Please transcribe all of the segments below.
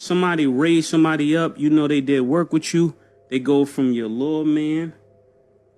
somebody raise somebody up, you know they did work with you, they go from your little man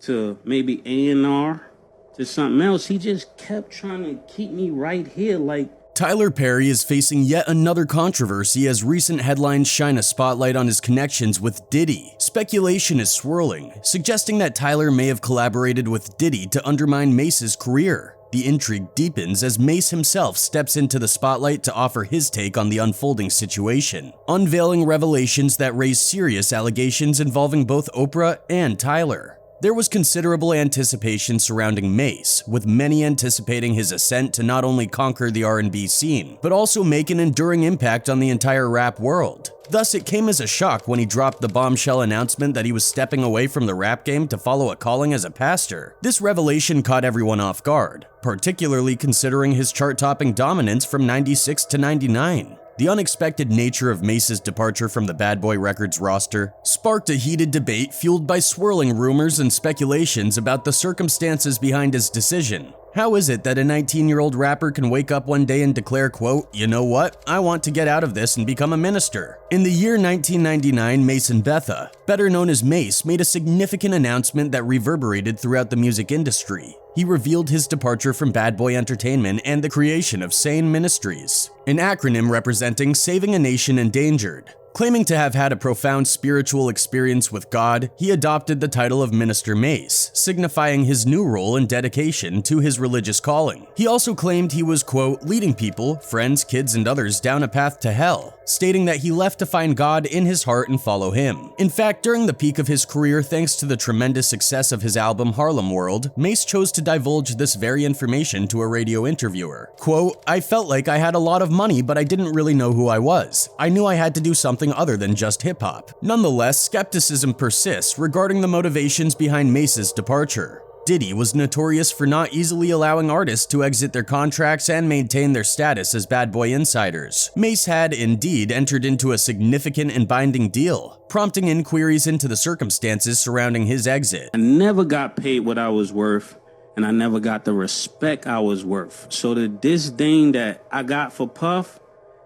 to maybe A&R to something else. He just kept trying to keep me right here, like. Tyler Perry is facing yet another controversy as recent headlines shine a spotlight on his connections with Diddy. Speculation is swirling, suggesting that Tyler may have collaborated with Diddy to undermine Mace's career. The intrigue deepens as Mace himself steps into the spotlight to offer his take on the unfolding situation, unveiling revelations that raise serious allegations involving both Oprah and Tyler. There was considerable anticipation surrounding Mace, with many anticipating his ascent to not only conquer the R&B scene, but also make an enduring impact on the entire rap world. Thus, it came as a shock when he dropped the bombshell announcement that he was stepping away from the rap game to follow a calling as a pastor. This revelation caught everyone off guard, particularly considering his chart-topping dominance from 96 to 99. The unexpected nature of Mace's departure from the Bad Boy Records roster sparked a heated debate fueled by swirling rumors and speculations about the circumstances behind his decision. How is it that a 19-year-old rapper can wake up one day and declare, quote, "You know what? I want to get out of this and become a minister"? In the year 1999, Mason Betha, better known as Mace, made a significant announcement that reverberated throughout the music industry. He revealed his departure from Bad Boy Entertainment and the creation of Sane Ministries, an acronym representing Saving a Nation Endangered. Claiming to have had a profound spiritual experience with God, he adopted the title of Minister Mace, signifying his new role and dedication to his religious calling. He also claimed he was, quote, leading people, friends, kids, and others down a path to hell, stating that he left to find God in his heart and follow him. In fact, during the peak of his career, thanks to the tremendous success of his album Harlem World, Mace chose to divulge this very information to a radio interviewer. Quote, "I felt like I had a lot of money, but I didn't really know who I was. I knew I had to do something other than just hip-hop." Nonetheless, skepticism persists regarding the motivations behind Mace's departure. Diddy was notorious for not easily allowing artists to exit their contracts and maintain their status as Bad Boy insiders. Mace had, indeed, entered into a significant and binding deal, prompting inquiries into the circumstances surrounding his exit. I never got paid what I was worth, and I never got the respect I was worth. So the disdain that I got for Puff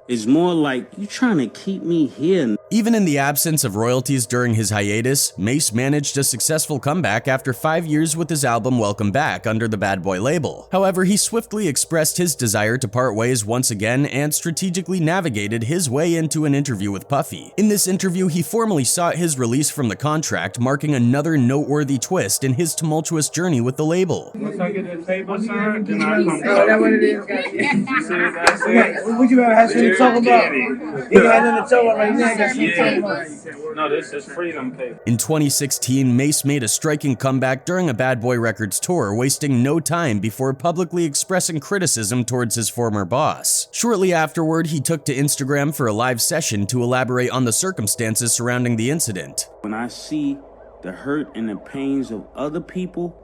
is more like, you trying to keep me here. Even in the absence of royalties during his hiatus, Mace managed a successful comeback after 5 years with his album Welcome Back under the Bad Boy label. However, he swiftly expressed his desire to part ways once again and strategically navigated his way into an interview with Puffy. In this interview, he formally sought his release from the contract, marking another noteworthy twist in his tumultuous journey with the label. Once I get the paper signed, then I come back. That's what it is, guys. You see what I said? What you have to talk about? You got nothing to talk about right now. No, this is freedom paper. In 2016, Mace made a striking comeback during a Bad Boy Records tour, wasting no time before publicly expressing criticism towards his former boss. Shortly afterward, he took to Instagram for a live session to elaborate on the circumstances surrounding the incident. When I see the hurt and the pains of other people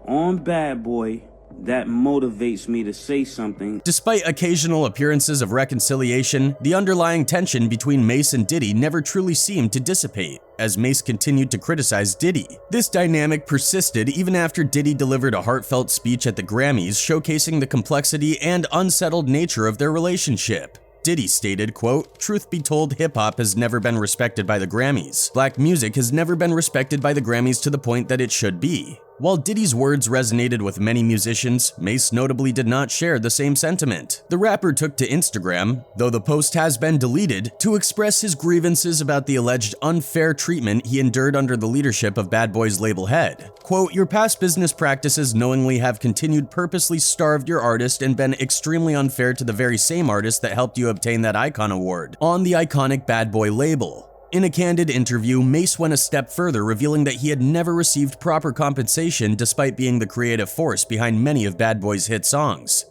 on Bad Boy, that motivates me to say something. Despite occasional appearances of reconciliation, the underlying tension between Mace and Diddy never truly seemed to dissipate, as Mace continued to criticize Diddy. This dynamic persisted even after Diddy delivered a heartfelt speech at the Grammys showcasing the complexity and unsettled nature of their relationship. Diddy stated, quote, "Truth be told, hip-hop has never been respected by the Grammys. Black music has never been respected by the Grammys to the point that it should be." While Diddy's words resonated with many musicians, Mace notably did not share the same sentiment. The rapper took to Instagram, though the post has been deleted, to express his grievances about the alleged unfair treatment he endured under the leadership of Bad Boy's label head. Quote, "Your past business practices knowingly have continued purposely starved your artist and been extremely unfair to the very same artist that helped you obtain that Icon Award on the iconic Bad Boy label." In a candid interview, Mace went a step further, revealing that he had never received proper compensation despite being the creative force behind many of Bad Boy's hit songs.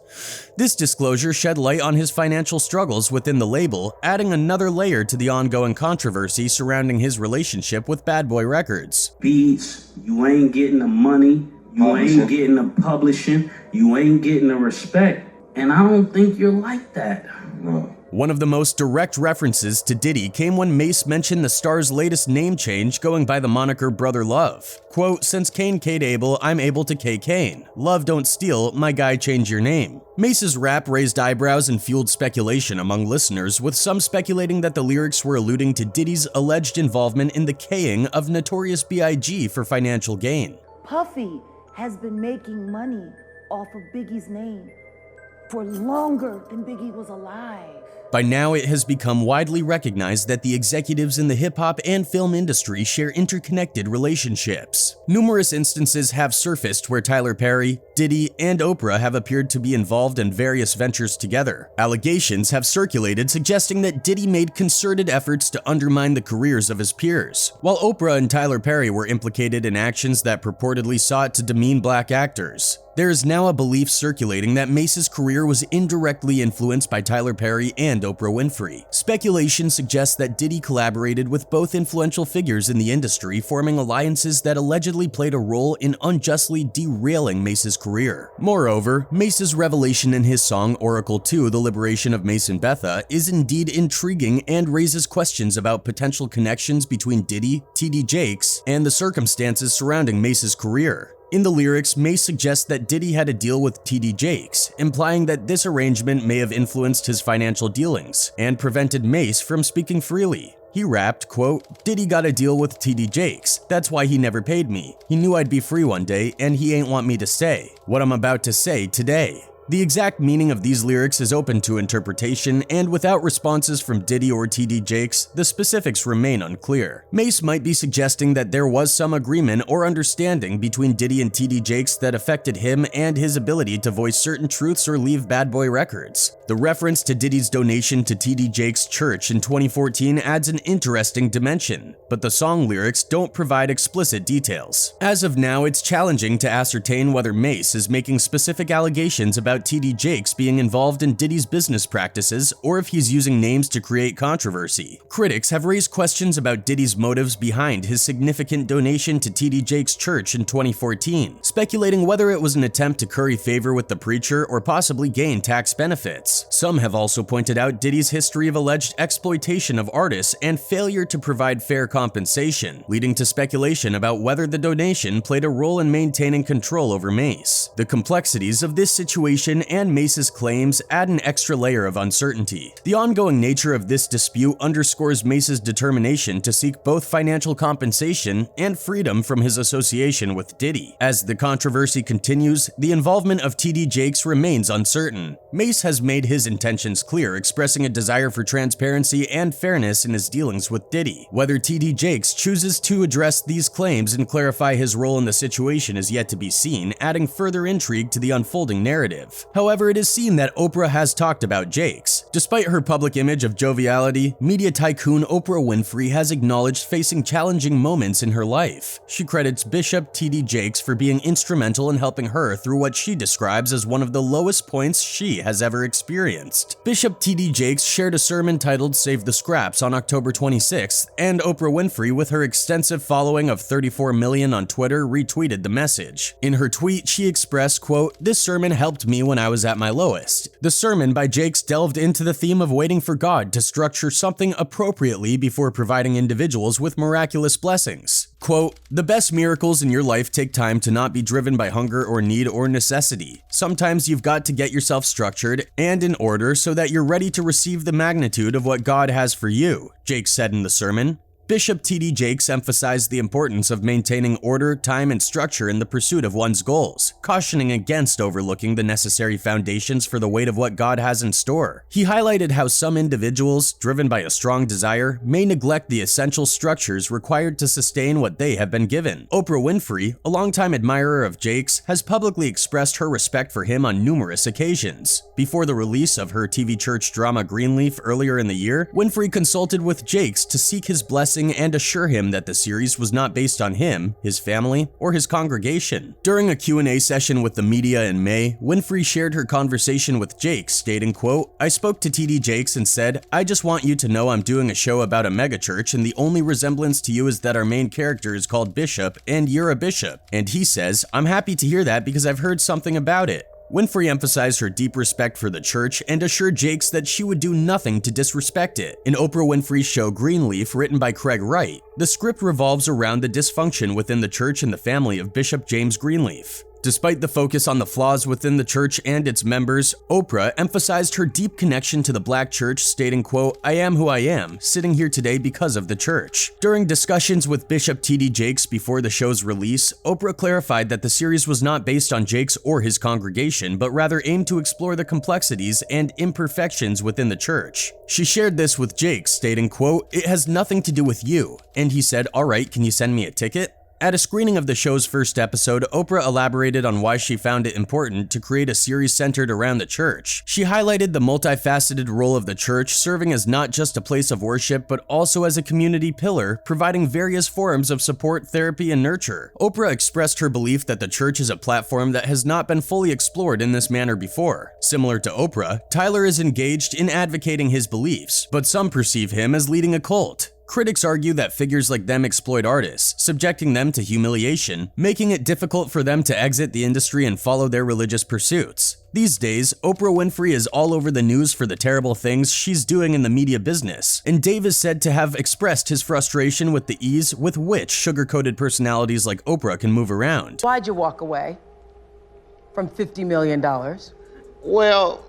This disclosure shed light on his financial struggles within the label, adding another layer to the ongoing controversy surrounding his relationship with Bad Boy Records. Beats, you ain't getting the money, you ain't getting the publishing, you ain't getting the respect, and I don't think you're like that. No. One of the most direct references to Diddy came when Mase mentioned the star's latest name change going by the moniker Brother Love. Quote, "Since Kane K'd Abel, I'm able to K Kane. Love don't steal, my guy change your name." Mase's rap raised eyebrows and fueled speculation among listeners, with some speculating that the lyrics were alluding to Diddy's alleged involvement in the K-ing of Notorious B.I.G. for financial gain. Puffy has been making money off of Biggie's name for longer than Biggie was alive. By now, it has become widely recognized that the executives in the hip-hop and film industry share interconnected relationships. Numerous instances have surfaced where Tyler Perry, Diddy, and Oprah have appeared to be involved in various ventures together. Allegations have circulated suggesting that Diddy made concerted efforts to undermine the careers of his peers, while Oprah and Tyler Perry were implicated in actions that purportedly sought to demean black actors. There is now a belief circulating that Mase's career was indirectly influenced by Tyler Perry and Oprah Winfrey. Speculation suggests that Diddy collaborated with both influential figures in the industry, forming alliances that allegedly played a role in unjustly derailing Mase's career. Moreover, Mase's revelation in his song Oracle 2, The Liberation of Mace and Betha, is indeed intriguing and raises questions about potential connections between Diddy, TD Jakes, and the circumstances surrounding Mase's career. In the lyrics, Mase suggests that Diddy had a deal with TD Jakes, implying that this arrangement may have influenced his financial dealings and prevented Mase from speaking freely. He rapped, quote, "Diddy got a deal with TD Jakes, that's why he never paid me. He knew I'd be free one day and he ain't want me to say what I'm about to say today." The exact meaning of these lyrics is open to interpretation, and without responses from Diddy or TD Jakes, the specifics remain unclear. Mase might be suggesting that there was some agreement or understanding between Diddy and TD Jakes that affected him and his ability to voice certain truths or leave bad boy records. The reference to Diddy's donation to TD Jakes' church in 2014 adds an interesting dimension, but the song lyrics don't provide explicit details. As of now, it's challenging to ascertain whether Mase is making specific allegations about TD Jakes being involved in Diddy's business practices or if he's using names to create controversy. Critics have raised questions about Diddy's motives behind his significant donation to TD Jakes' church in 2014, speculating whether it was an attempt to curry favor with the preacher or possibly gain tax benefits. Some have also pointed out Diddy's history of alleged exploitation of artists and failure to provide fair compensation, leading to speculation about whether the donation played a role in maintaining control over Mase. The complexities of this situation and Mase's claims add an extra layer of uncertainty. The ongoing nature of this dispute underscores Mase's determination to seek both financial compensation and freedom from his association with Diddy. As the controversy continues, the involvement of TD Jakes remains uncertain. Mase has made his intentions clear, expressing a desire for transparency and fairness in his dealings with Diddy. Whether TD Jakes chooses to address these claims and clarify his role in the situation is yet to be seen, adding further intrigue to the unfolding narrative. However, it is seen that Oprah has talked about Jakes. Despite her public image of joviality, media tycoon Oprah Winfrey has acknowledged facing challenging moments in her life. She credits Bishop TD Jakes for being instrumental in helping her through what she describes as one of the lowest points she has ever experienced. Bishop TD Jakes shared a sermon titled Save the Scraps on October 26th, and Oprah Winfrey, with her extensive following of 34 million on Twitter, retweeted the message. In her tweet, she expressed, quote, "This sermon helped me when I was at my lowest." The sermon by Jakes delved into the theme of waiting for God to structure something appropriately before providing individuals with miraculous blessings. Quote, "The best miracles in your life take time to not be driven by hunger or need or necessity. Sometimes you've got to get yourself structured and in order so that you're ready to receive the magnitude of what God has for you," Jakes said in the sermon. Bishop TD Jakes emphasized the importance of maintaining order, time, and structure in the pursuit of one's goals, cautioning against overlooking the necessary foundations for the weight of what God has in store. He highlighted how some individuals, driven by a strong desire, may neglect the essential structures required to sustain what they have been given. Oprah Winfrey, a longtime admirer of Jakes, has publicly expressed her respect for him on numerous occasions. Before the release of her TV church drama Greenleaf earlier in the year, Winfrey consulted with Jakes to seek his blessing and assure him that the series was not based on him, his family, or his congregation. During a Q&A session with the media in May, Winfrey shared her conversation with Jakes, stating, quote, "I spoke to TD Jakes and said, I just want you to know I'm doing a show about a megachurch and the only resemblance to you is that our main character is called Bishop and you're a bishop. And he says, I'm happy to hear that because I've heard something about it. Winfrey emphasized her deep respect for the church and assured Jakes that she would do nothing to disrespect it. In Oprah Winfrey's show Greenleaf, written by Craig Wright, the script revolves around the dysfunction within the church and the family of Bishop James Greenleaf. Despite the focus on the flaws within the church and its members, Oprah emphasized her deep connection to the black church, stating, quote, "I am who I am, sitting here today because of the church." During discussions with Bishop T.D. Jakes before the show's release, Oprah clarified that the series was not based on Jakes or his congregation, but rather aimed to explore the complexities and imperfections within the church. She shared this with Jakes, stating, quote, "It has nothing to do with you." And he said, "All right, can you send me a ticket?" At a screening of the show's first episode, Oprah elaborated on why she found it important to create a series centered around the church. She highlighted the multifaceted role of the church, serving as not just a place of worship, but also as a community pillar, providing various forms of support, therapy, and nurture. Oprah expressed her belief that the church is a platform that has not been fully explored in this manner before. Similar to Oprah, Tyler is engaged in advocating his beliefs, but some perceive him as leading a cult. Critics argue that figures like them exploit artists, subjecting them to humiliation, making it difficult for them to exit the industry and follow their religious pursuits. These days, Oprah Winfrey is all over the news for the terrible things she's doing in the media business, and Dave is said to have expressed his frustration with the ease with which sugar-coated personalities like Oprah can move around. Why'd you walk away from $50 million? Well,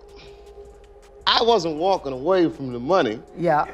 I wasn't walking away from the money. Yeah.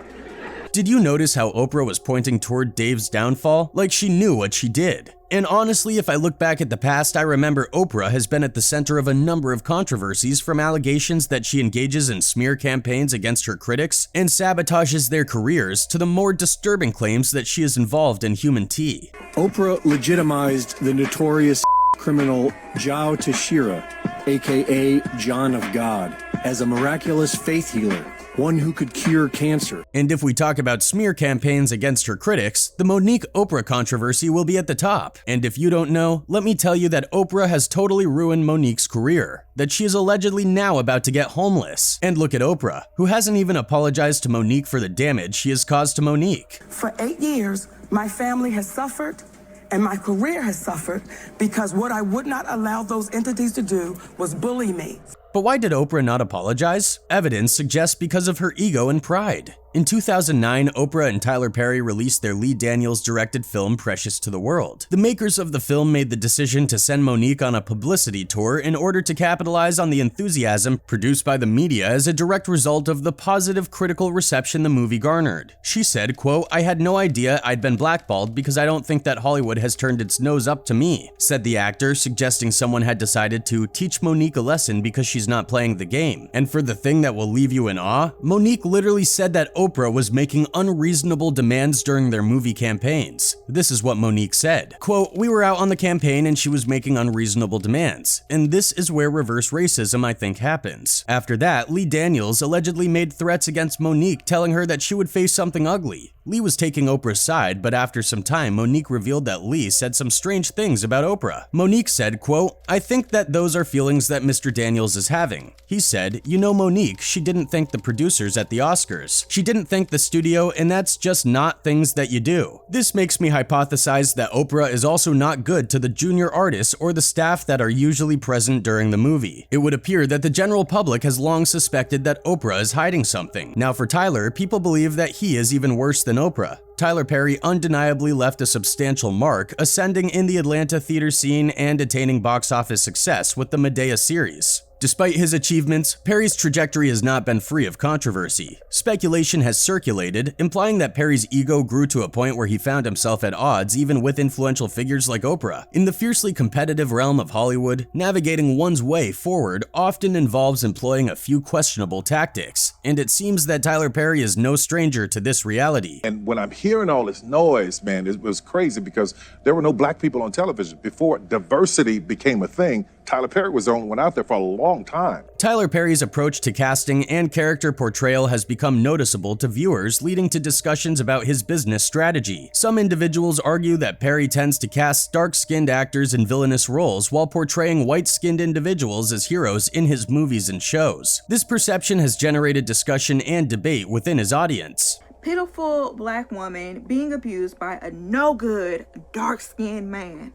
Did you notice how Oprah was pointing toward Dave's downfall? Like she knew what she did. And honestly, if I look back at the past, I remember Oprah has been at the center of a number of controversies, from allegations that she engages in smear campaigns against her critics and sabotages their careers, to the more disturbing claims that she is involved in human tea. Oprah legitimized the notorious criminal Zhao Tashira, aka John of God, as a miraculous faith healer, one who could cure cancer. And if we talk about smear campaigns against her critics, the Monique Oprah controversy will be at the top. And if you don't know, let me tell you that Oprah has totally ruined Monique's career, that she is allegedly now about to get homeless. And look at Oprah, who hasn't even apologized to Monique for the damage she has caused to Monique. For 8 years, my family has suffered and my career has suffered because what I would not allow those entities to do was bully me. But why did Oprah not apologize? Evidence suggests because of her ego and pride. In 2009, Oprah and Tyler Perry released their Lee Daniels-directed film Precious to the World. The makers of the film made the decision to send Monique on a publicity tour in order to capitalize on the enthusiasm produced by the media as a direct result of the positive critical reception the movie garnered. She said, quote, "I had no idea I'd been blackballed because I don't think that Hollywood has turned its nose up to me," said the actor, suggesting someone had decided to teach Monique a lesson because she's not playing the game. And for the thing that will leave you in awe, Monique literally said that Oprah was making unreasonable demands during their movie campaigns. This is what Monique said. Quote, "We were out on the campaign and she was making unreasonable demands. And this is where reverse racism, I think, happens." After that, Lee Daniels allegedly made threats against Monique, telling her that she would face something ugly. Lee was taking Oprah's side, but after some time, Monique revealed that Lee said some strange things about Oprah. Monique said, quote, "I think that those are feelings that Mr. Daniels is having." He said, "You know, Monique, she didn't thank the producers at the Oscars. She didn't thank the studio, and that's just not things that you do." This makes me hypothesize that Oprah is also not good to the junior artists or the staff that are usually present during the movie. It would appear that the general public has long suspected that Oprah is hiding something. Now for Tyler, people believe that he is even worse than Oprah. Tyler Perry undeniably left a substantial mark, ascending in the Atlanta theater scene and attaining box office success with the Medea series. Despite his achievements, Perry's trajectory has not been free of controversy. Speculation has circulated, implying that Perry's ego grew to a point where he found himself at odds even with influential figures like Oprah. In the fiercely competitive realm of Hollywood, navigating one's way forward often involves employing a few questionable tactics, and it seems that Tyler Perry is no stranger to this reality. And when I'm hearing all this noise, man, it was crazy because there were no black people on television. Before diversity became a thing, Tyler Perry was the only one out there for a long time. Tyler Perry's approach to casting and character portrayal has become noticeable to viewers, leading to discussions about his business strategy. Some individuals argue that Perry tends to cast dark-skinned actors in villainous roles while portraying white-skinned individuals as heroes in his movies and shows. This perception has generated discussion and debate within his audience. Pitiful black woman being abused by a no-good, dark-skinned man.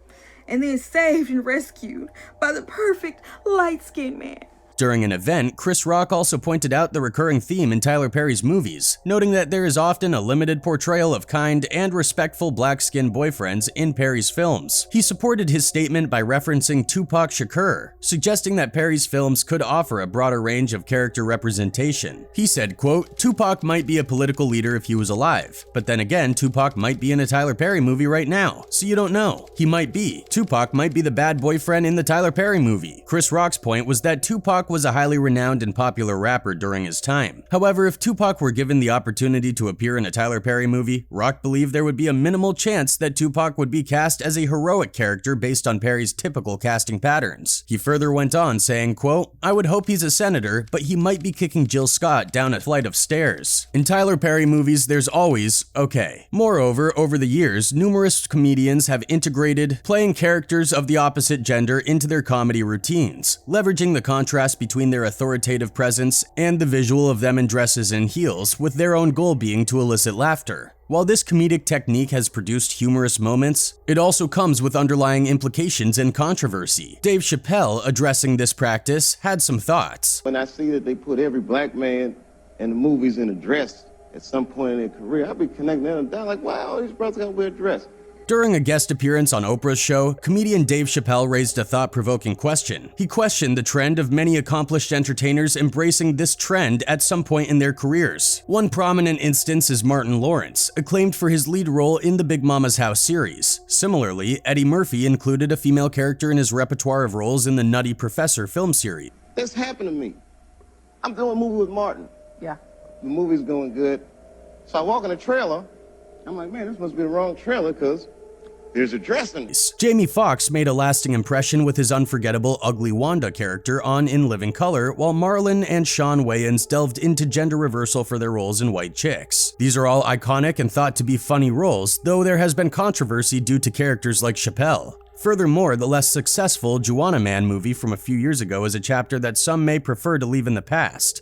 and then saved and rescued by the perfect light-skinned man. During an event, Chris Rock also pointed out the recurring theme in Tyler Perry's movies, noting that there is often a limited portrayal of kind and respectful black-skinned boyfriends in Perry's films. He supported his statement by referencing Tupac Shakur, suggesting that Perry's films could offer a broader range of character representation. He said, quote, "Tupac might be a political leader if he was alive, but then again, Tupac might be in a Tyler Perry movie right now, so you don't know. He might be. Tupac might be the bad boyfriend in the Tyler Perry movie." Chris Rock's point was that Tupac was a highly renowned and popular rapper during his time. However, if Tupac were given the opportunity to appear in a Tyler Perry movie, Rock believed there would be a minimal chance that Tupac would be cast as a heroic character based on Perry's typical casting patterns. He further went on saying, quote, "I would hope he's a senator, but he might be kicking Jill Scott down a flight of stairs." In Tyler Perry movies, there's always okay. Moreover, over the years, numerous comedians have integrated playing characters of the opposite gender into their comedy routines, leveraging the contrast between their authoritative presence and the visual of them in dresses and heels, with their own goal being to elicit laughter. While this comedic technique has produced humorous moments, it also comes with underlying implications and controversy. Dave Chappelle, addressing this practice, had some thoughts. When I see that they put every black man in the movies in a dress at some point in their career, I'll be connecting them down like, wow, these brothers gotta wear a dress. During a guest appearance on Oprah's show, comedian Dave Chappelle raised a thought-provoking question. He questioned the trend of many accomplished entertainers embracing this trend at some point in their careers. One prominent instance is Martin Lawrence, acclaimed for his lead role in the Big Mama's House series. Similarly, Eddie Murphy included a female character in his repertoire of roles in the Nutty Professor film series. This happened to me. I'm doing a movie with Martin. Yeah. The movie's going good. So I walk in the trailer. I'm like, man, this must be the wrong trailer because there's a dress in it. Jamie Foxx made a lasting impression with his unforgettable Ugly Wanda character on In Living Color, while Marlon and Shawn Wayans delved into gender reversal for their roles in White Chicks. These are all iconic and thought to be funny roles, though there has been controversy due to characters like Chappelle. Furthermore, the less successful Juwanna Mann movie from a few years ago is a chapter that some may prefer to leave in the past.